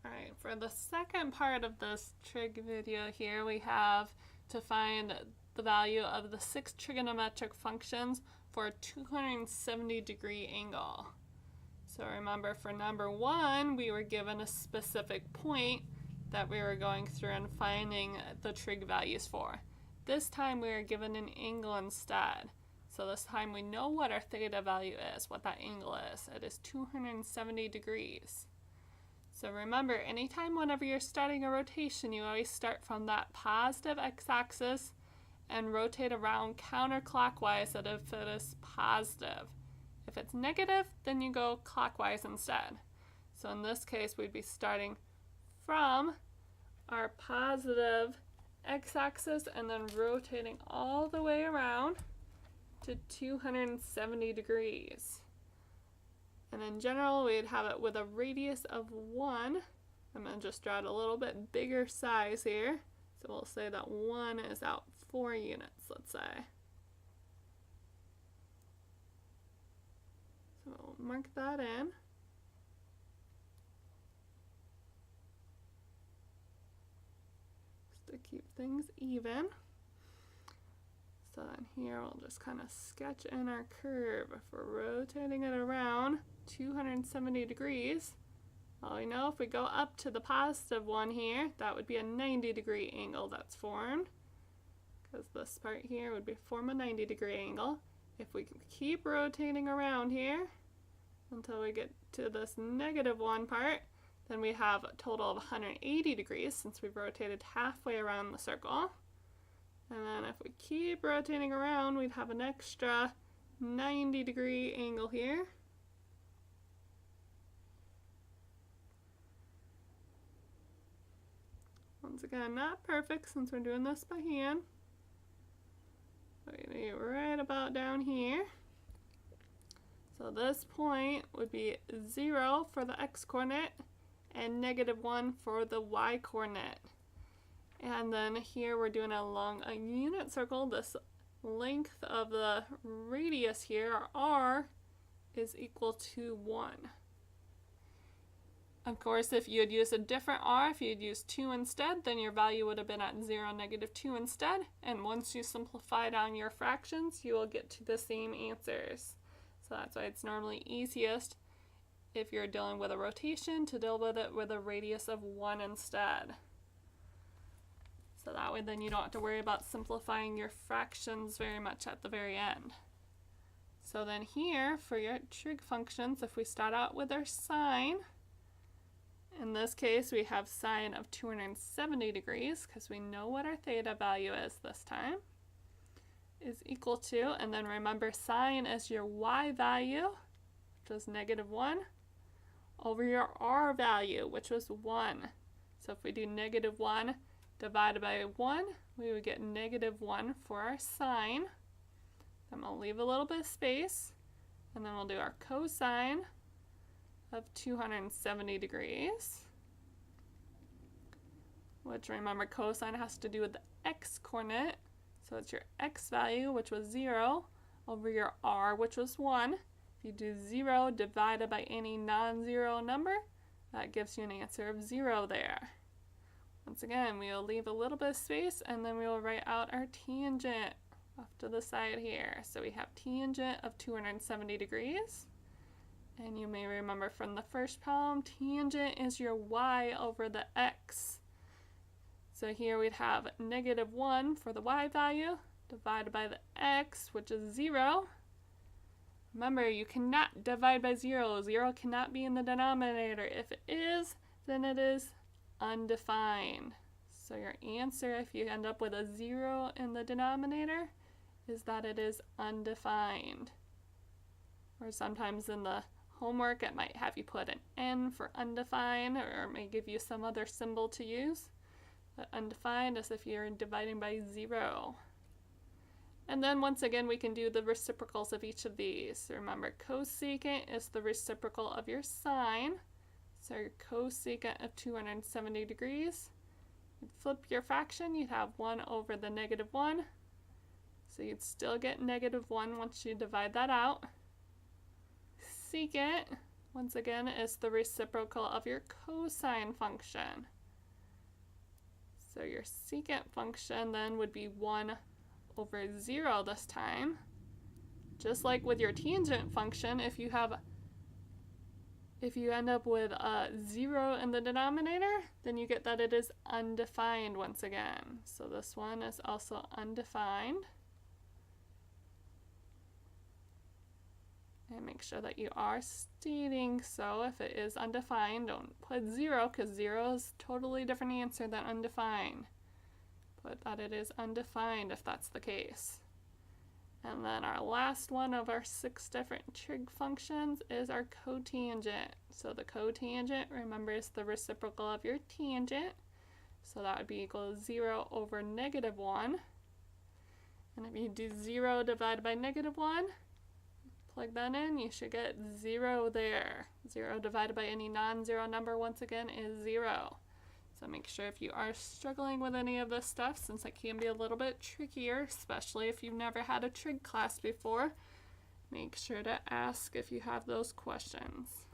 Alright, for the second part of this trig video here, we have to find the value of the 6 trigonometric functions for a 270-degree angle. So remember, for number 1, we were given a specific point that we were going through and finding the trig values for. This time we are given an angle instead. So this time we know what our theta value is, what that angle is. It is 270 degrees. So remember, anytime whenever you're starting a rotation, you always start from that positive x-axis and rotate around counterclockwise if it is positive. If it's negative, then you go clockwise instead. So in this case, we'd be starting from our positive x-axis and then rotating all the way around to 270 degrees. And in general, we'd have it with a radius of 1. I'm going to just draw it a little bit bigger size here. So we'll say that 1 is out 4 units, let's say. So we'll mark that in. Just to keep things even. So then here we'll just kind of sketch in our curve. If we're rotating it around 270 degrees, well, we know if we go up to the positive one here, that would be a 90-degree angle that's formed, because this part here would form a 90-degree angle. If we keep rotating around here until we get to this negative 1 part, then we have a total of 180 degrees since we've rotated halfway around the circle. And then if we keep rotating around, we'd have an extra 90-degree angle here. Once again, not perfect since we're doing this by hand. We're going to be right about down here. So this point would be 0 for the x-coordinate and negative 1 for the y-coordinate. And then here we're doing along a unit circle. This length of the radius here, r, is equal to 1. Of course, if you had used a different r, if you had used 2 instead, then your value would have been at 0, negative 2 instead. And once you simplify down your fractions, you will get to the same answers. So that's why it's normally easiest, if you're dealing with a rotation, to deal with it with a radius of 1 instead. So that way then you don't have to worry about simplifying your fractions very much at the very end. So then here, for your trig functions, if we start out with our sine, in this case we have sine of 270 degrees, because we know what our theta value is this time, is equal to, and then remember sine is your y value, which was negative 1, over your r value, which was 1. So if we do negative 1 divided by 1, we would get negative 1 for our sine. Then we'll leave a little bit of space, and then we'll do our cosine of 270 degrees, which, remember, cosine has to do with the x-coordinate, so it's your x value, which was 0, over your r, which was 1. If you do 0 divided by any non-zero number, that gives you an answer of 0 there. Once again, we will leave a little bit of space, and then we will write out our tangent off to the side here. So we have tangent of 270 degrees. And you may remember from the first problem, tangent is your y over the x. So here we'd have negative 1 for the y value, divided by the x, which is 0. Remember, you cannot divide by 0. 0 cannot be in the denominator. If it is, then it is undefined. So your answer, if you end up with a 0 in the denominator, is that it is undefined. Or sometimes in the homework it might have you put an N for undefined, or it may give you some other symbol to use. But undefined is if you're dividing by 0. And then once again we can do the reciprocals of each of these. Remember, cosecant is the reciprocal of your sine. So your cosecant of 270 degrees, you'd flip your fraction, you'd have 1 over the negative 1. So you'd still get negative 1 once you divide that out. Secant once again, is the reciprocal of your cosine function. So your secant function then would be 1 over 0 this time. Just like with your tangent function, if you end up with a 0 in the denominator, then you get that it is undefined once again. So this one is also undefined. And make sure that you are stating so. If it is undefined, don't put 0, because 0 is a totally different answer than undefined. Put that it is undefined if that's the case. And then our last one of our 6 different trig functions is our cotangent. So the cotangent, remember, is the reciprocal of your tangent. So that would be equal to 0 over negative 1. And if you do 0 divided by negative 1, plug that in, you should get 0 there. 0 divided by any non-zero number, once again, is 0. So make sure if you are struggling with any of this stuff, since it can be a little bit trickier, especially if you've never had a trig class before, make sure to ask if you have those questions.